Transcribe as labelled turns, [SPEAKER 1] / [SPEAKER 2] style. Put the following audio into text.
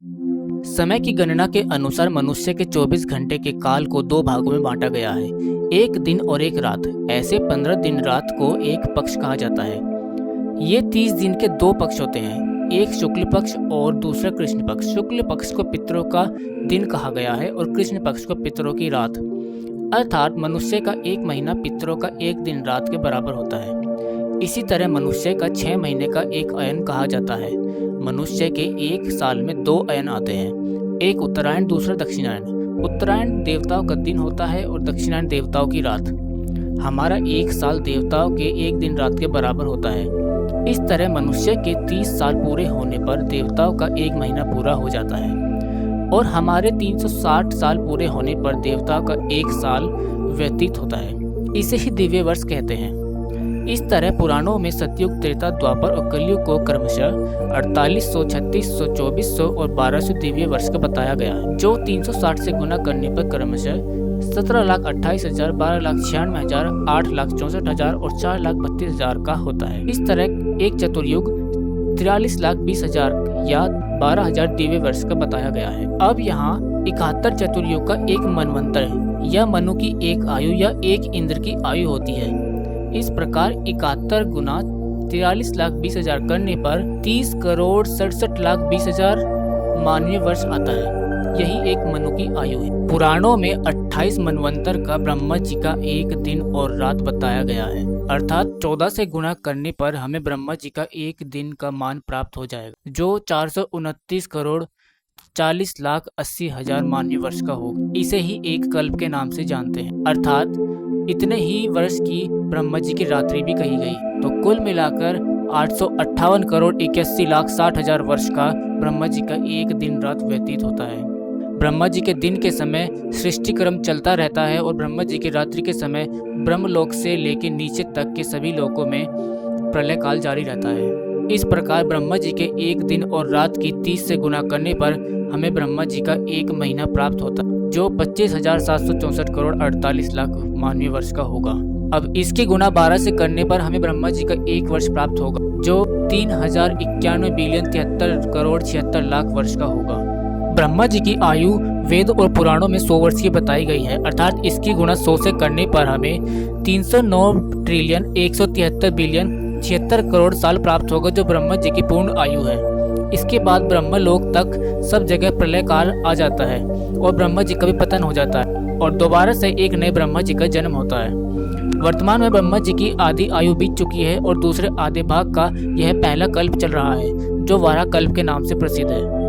[SPEAKER 1] समय की गणना के अनुसार मनुष्य के 24 घंटे के काल को दो भागों में बांटा गया है, एक दिन और एक रात। ऐसे 15 दिन रात को एक पक्ष कहा जाता है। ये 30 दिन के दो पक्ष होते हैं, एक शुक्ल पक्ष और दूसरा कृष्ण पक्ष। शुक्ल पक्ष को पितरों का दिन कहा गया है और कृष्ण पक्ष को पितरों की रात। अर्थात मनुष्य का एक महीना पितरों का एक दिन रात के बराबर होता है। इसी तरह मनुष्य का 6 महीने का एक अयन कहा जाता है। मनुष्य के एक साल में 2 अयन आते हैं, एक उत्तरायण दूसरा दक्षिणायन। उत्तरायण देवताओं का दिन होता है और दक्षिणायन देवताओं की रात। हमारा एक साल देवताओं के एक दिन रात के बराबर होता है। इस तरह मनुष्य के 30 साल पूरे होने पर देवताओं का एक महीना पूरा हो जाता है और हमारे 360 साल पूरे होने पर देवताओं का एक साल व्यतीत होता है। इसे ही दिव्य वर्ष कहते हैं। इस तरह पुराणों में सतयुग, त्रेता, द्वापर और कलयुग को क्रमशः 4800, 3600, 2400 और 1200 दिव्य वर्ष का बताया गया है, जो 360 से गुना करने पर क्रमशः 17,28,000, 12,96,000, 8,64,000 और 4,32,000 का होता है। इस तरह एक चतुर्युग 43,20,000 या 12,000 दिव्य वर्ष का बताया गया है। अब यहाँ 71 चतुर्युग का एक मनवंतर है, यह मनु की एक आयु या एक इंद्र की आयु होती है। इस प्रकार 71 गुना 43,20,000 करने पर 30,67,20,000 मानवीय वर्ष आता है। यही एक मनु की आयु है। पुराणों में 28 मनवंतर का ब्रह्मा जी का एक दिन और रात बताया गया है, अर्थात 14 से गुणा करने पर हमें ब्रह्मा जी का एक दिन का मान प्राप्त हो जाएगा, जो 429,40,80,000 मानवीय वर्ष का होगा। इसे ही एक कल्प के नाम से जानते हैं, अर्थात इतने ही वर्ष की ब्रह्मा जी की रात्रि भी कही गई। तो कुल मिलाकर 858,81,60,000 वर्ष का ब्रह्मा जी का एक दिन रात व्यतीत होता है। ब्रह्मा जी के दिन के समय सृष्टि क्रम चलता रहता है और ब्रह्मा जी की रात्रि के समय ब्रह्मलोक से लेकर नीचे तक के सभी लोकों में प्रलय काल जारी रहता है। इस प्रकार ब्रह्मा जी के एक दिन और रात की 30 से गुना करने पर हमें ब्रह्मा जी का एक महीना प्राप्त होता है, जो 25,764,48,00,000 मानवीय वर्ष का होगा। अब इसके गुना 12 से करने पर हमें ब्रह्मा जी का एक वर्ष प्राप्त होगा, जो 3,91,73,76,00,000 वर्ष का होगा। ब्रह्मा जी की आयु वेद और पुराणों में 100 वर्ष की बताई गई है, अर्थात इसकी गुणा 100 से करने पर हमें 309,173,76,00,000 साल प्राप्त होगा, जो ब्रह्मा जी की पूर्ण आयु है। इसके बाद ब्रह्मलोक तक सब जगह प्रलय काल आ जाता है और ब्रह्मा जी का भी पतन हो जाता है और दोबारा से एक नए ब्रह्मा जी का जन्म होता है। वर्तमान में ब्रह्मा जी की आधी आयु बीत चुकी है और दूसरे आधे भाग का यह पहला कल्प चल रहा है, जो वारा कल्प के नाम से प्रसिद्ध है।